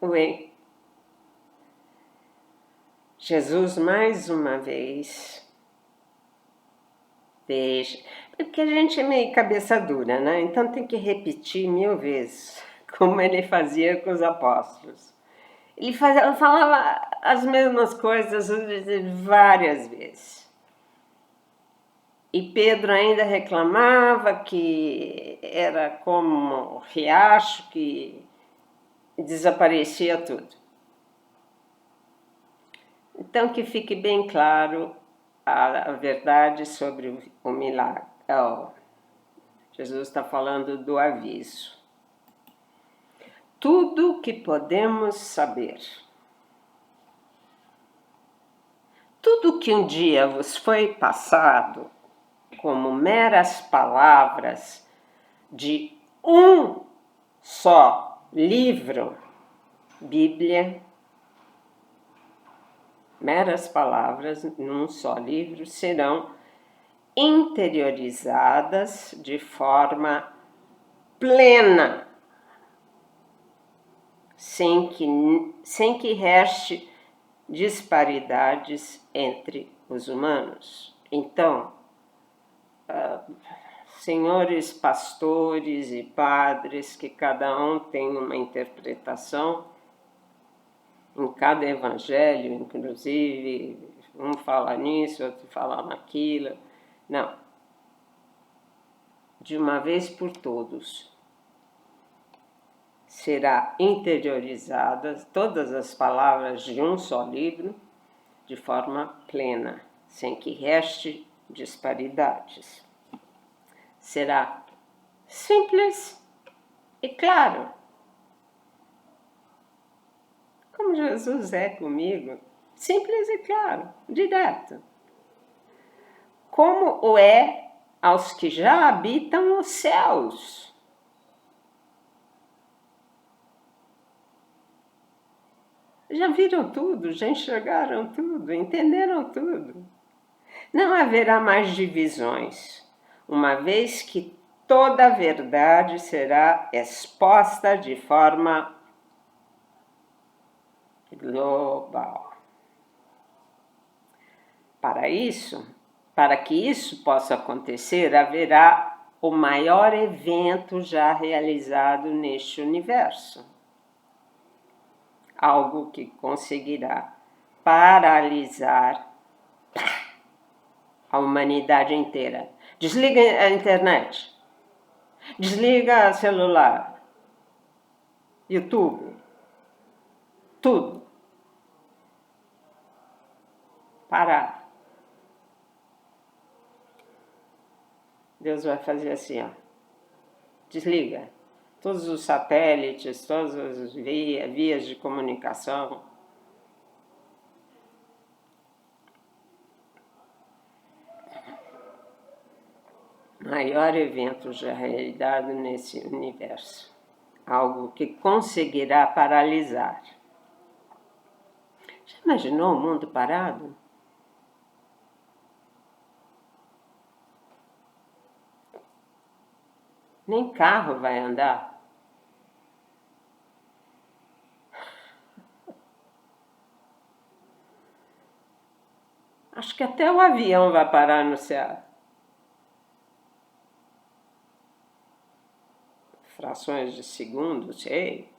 Oi, Jesus mais uma vez, veja, porque a gente é meio cabeça dura, né? Então tem que repetir 1000 vezes, como ele fazia com os apóstolos. Ele falava as mesmas coisas várias vezes. E Pedro ainda reclamava que era como riacho que desaparecia tudo. Então, que fique bem claro a verdade sobre o milagre. Jesus está falando do aviso. Tudo que podemos saber, tudo que um dia vos foi passado como meras palavras de um só livro, Bíblia, meras palavras num só livro, serão interiorizadas de forma plena, sem que reste disparidades entre os humanos. Então, senhores pastores e padres, que cada um tem uma interpretação, em cada evangelho, inclusive, um fala nisso, outro fala naquilo. Não. De uma vez por todos, será interiorizada todas as palavras de um só livro de forma plena, sem que reste disparidades. Será simples e claro, como Jesus é comigo, simples e claro, direto. Como o é aos que já habitam os céus. Já viram tudo, já enxergaram tudo, entenderam tudo. Não haverá mais divisões, uma vez que toda a verdade será exposta de forma global. Para que isso possa acontecer, haverá o maior evento já realizado neste universo. Algo que conseguirá paralisar a humanidade inteira. Desliga a internet, desliga o celular, YouTube, tudo. Parar. Deus vai fazer assim, ó. Desliga. Todos os satélites, todas as vias de comunicação. Maior evento já realizado nesse universo. Algo que conseguirá paralisar. Já imaginou o mundo parado? Nem carro vai andar. Acho que até o avião vai parar no céu. Frações de segundo, sei.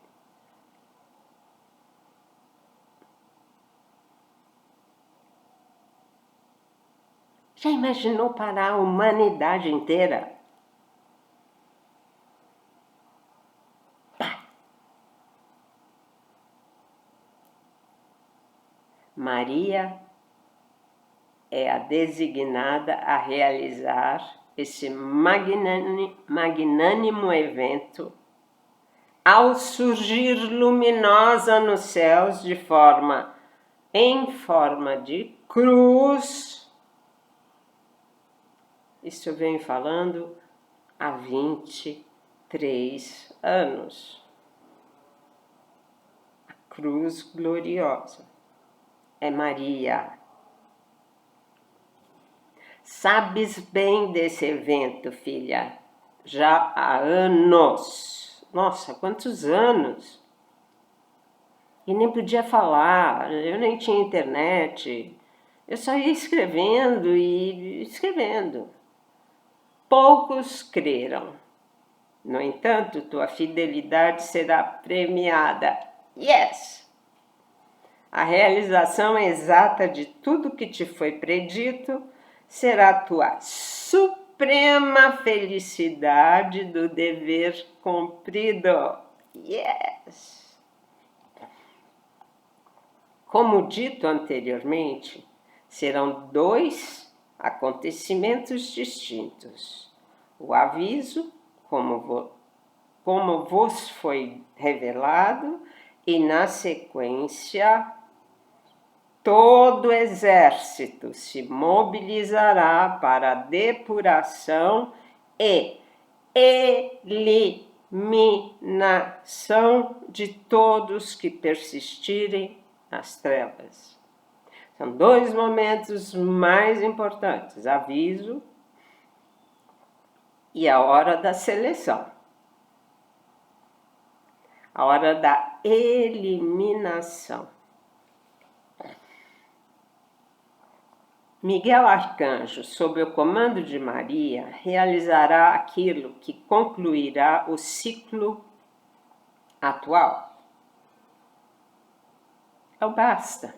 Já imaginou parar a humanidade inteira? Maria é a designada a realizar esse magnânimo evento ao surgir luminosa nos céus em forma de cruz. Isso eu venho falando há 23 anos. A cruz gloriosa é Maria. Sabes bem desse evento, filha, já há anos. Nossa, quantos anos! E nem podia falar, eu nem tinha internet. Eu só ia escrevendo e escrevendo. Poucos creram. No entanto, tua fidelidade será premiada. Yes! A realização exata de tudo que te foi predito será a tua suprema felicidade do dever cumprido. Yes! Como dito anteriormente, serão dois acontecimentos distintos: o aviso, como vos foi revelado, e na sequência, todo o exército se mobilizará para a depuração e eliminação de todos que persistirem nas trevas. São dois momentos mais importantes: aviso e a hora da seleção, a hora da eliminação. Miguel Arcanjo, sob o comando de Maria, realizará aquilo que concluirá o ciclo atual. Então basta.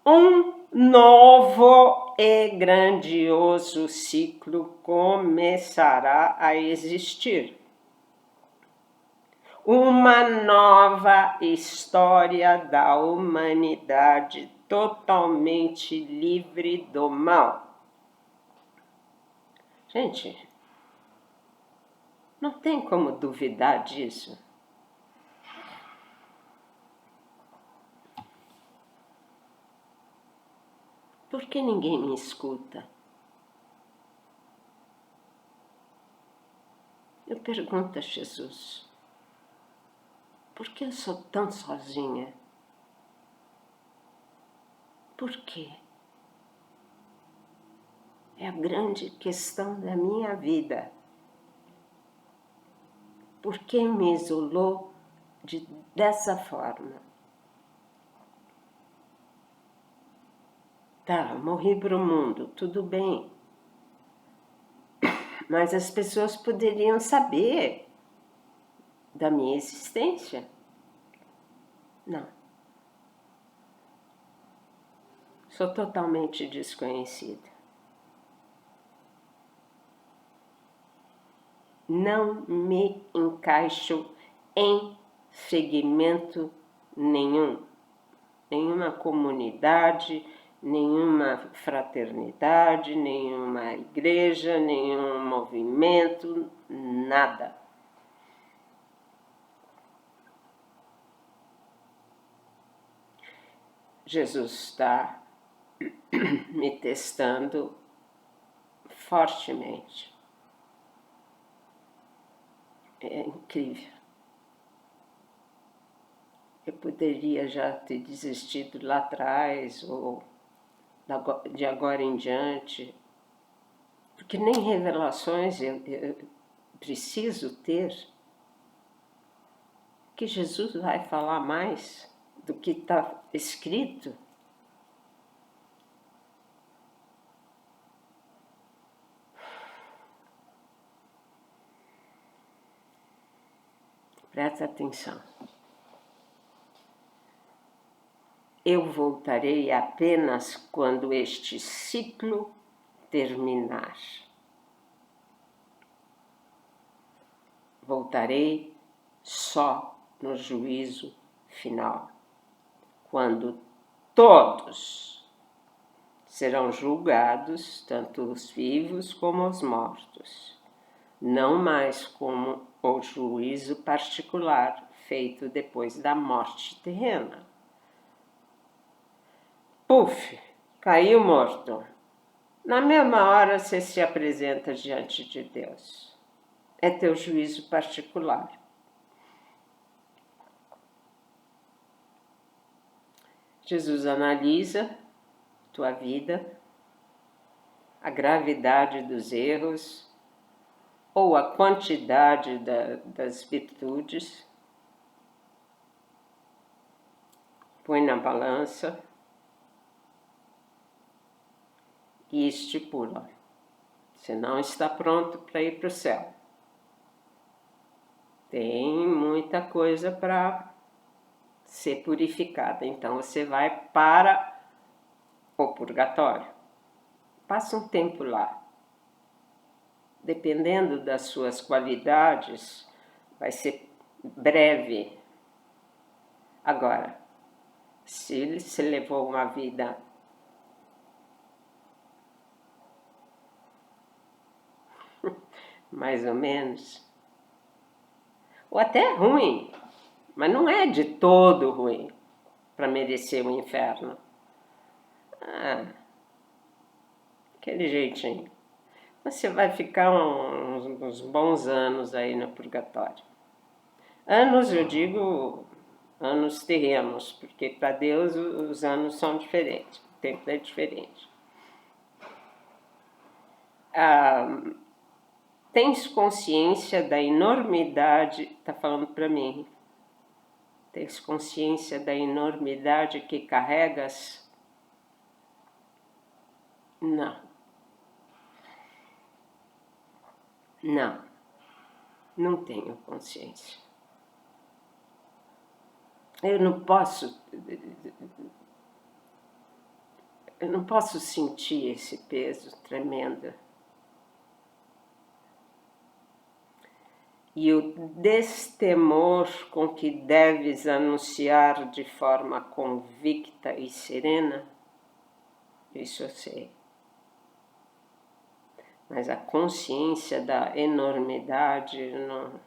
Um novo e grandioso ciclo começará a existir. Uma nova história da humanidade totalmente livre do mal. Gente, não tem como duvidar disso. Por que ninguém me escuta? Eu pergunto a Jesus, por que eu sou tão sozinha? Por quê? É a grande questão da minha vida. Por que me isolou dessa forma? Tá, morri para o mundo, tudo bem. Mas as pessoas poderiam saber da minha existência. Não. Sou totalmente desconhecida. Não me encaixo em segmento nenhum. Nenhuma comunidade, nenhuma fraternidade, nenhuma igreja, nenhum movimento, nada. Jesus está me testando fortemente. É incrível. Eu poderia já ter desistido lá atrás ou de agora em diante, porque nem revelações eu preciso ter. Que Jesus vai falar mais do que está escrito? Presta atenção. Eu voltarei apenas quando este ciclo terminar. Voltarei só no juízo final, quando todos serão julgados, tanto os vivos como os mortos, não mais como o juízo particular feito depois da morte terrena. Puf, caiu morto. Na mesma hora você se apresenta diante de Deus. É teu juízo particular. Jesus analisa tua vida, a gravidade dos erros ou a quantidade das virtudes. põe na balança e estipula. Você não está pronto para ir para o céu. Tem muita coisa para ser purificada, então você vai para o purgatório. Passa um tempo lá. Dependendo das suas qualidades, vai ser breve. Agora, se você levou uma vida mais ou menos, ou até ruim, mas não é de todo ruim para merecer o inferno. Aquele jeitinho. Você vai ficar uns bons anos aí no purgatório. Anos, eu digo, anos terrenos, porque para Deus os anos são diferentes, o tempo é diferente. Tens consciência da enormidade, está falando para mim, tens consciência da enormidade que carregas? Não. Não tenho consciência. Eu não posso sentir esse peso tremendo. E o destemor com que deves anunciar de forma convicta e serena, isso eu sei. Mas a consciência da enormidade, não.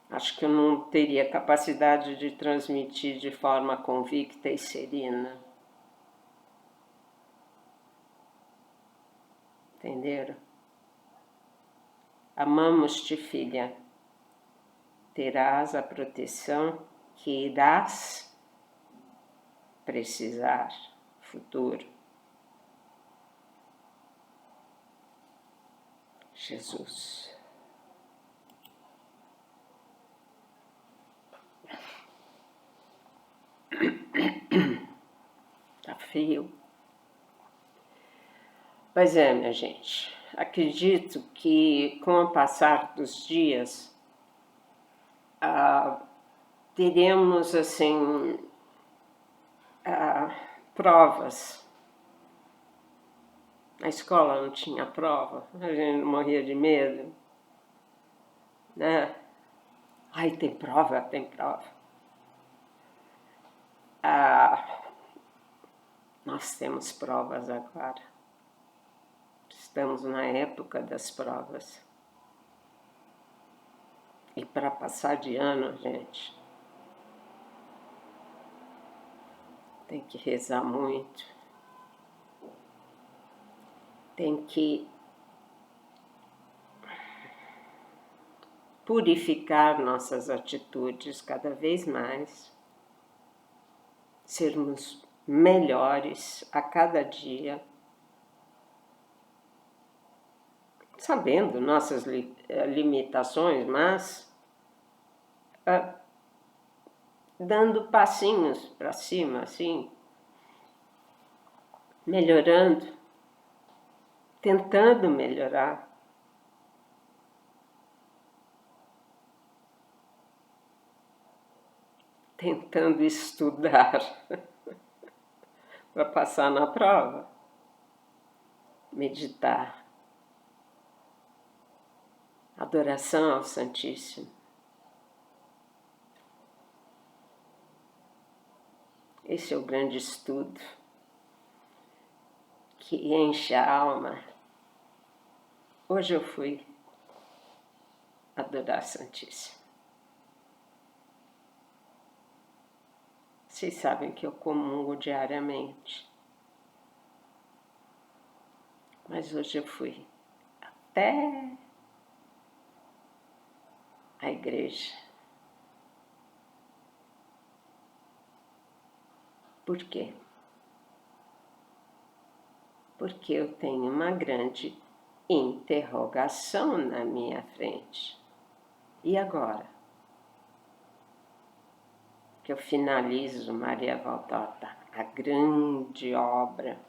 Acho que eu não teria capacidade de transmitir de forma convicta e serena. Entenderam? Amamos-te, filha. Terás a proteção que irás precisar futuro. Jesus. Tá frio. Pois é, minha gente. Acredito que com o passar dos dias teremos assim provas. Na escola não tinha prova, a gente morria de medo, né? Ai, tem prova, tem prova. Nós temos provas agora. Estamos na época das provas. E para passar de ano, gente, tem que rezar muito. Tem que purificar nossas atitudes cada vez mais, sermos melhores a cada dia, sabendo nossas limitações, mas dando passinhos para cima, assim, melhorando, tentando melhorar. Tentando estudar para passar na prova, meditar, adoração ao Santíssimo. Esse é o grande estudo que enche a alma. Hoje eu fui adorar Santíssimo. Vocês sabem que eu comungo diariamente. Mas hoje eu fui até a igreja. Por quê? Porque eu tenho uma grande interrogação na minha frente. E agora? que eu finalizo Maria Valtorta, a grande obra,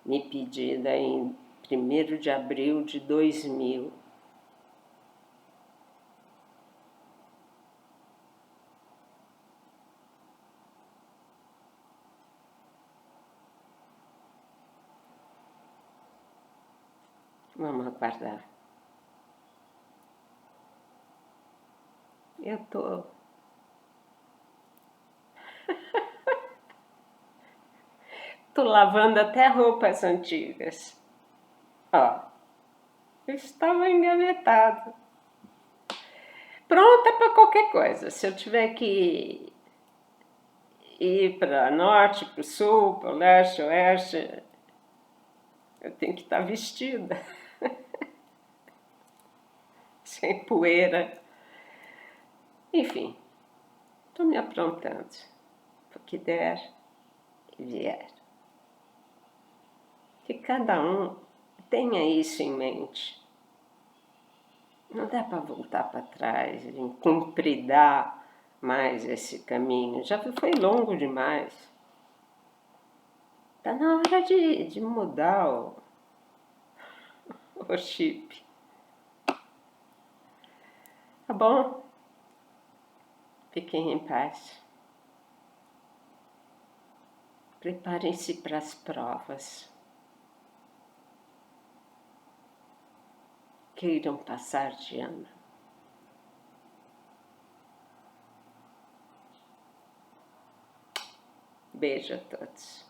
me pedida em 1º de abril de 2000. Vamos aguardar. Eu tô lavando até roupas antigas. Ó, estava engavetado. Pronta para qualquer coisa. Se eu tiver que ir para norte, para o sul, para o leste, oeste, eu tenho que estar vestida. Sem poeira. Enfim, estou me aprontando. O que der e vier. Que cada um tenha isso em mente. Não dá para voltar para trás, compridar mais esse caminho. Já foi longo demais. Está na hora de mudar o chip. Tá bom? Fiquem em paz. Preparem-se para as provas. Queiram passar de ano. Beijo a todos.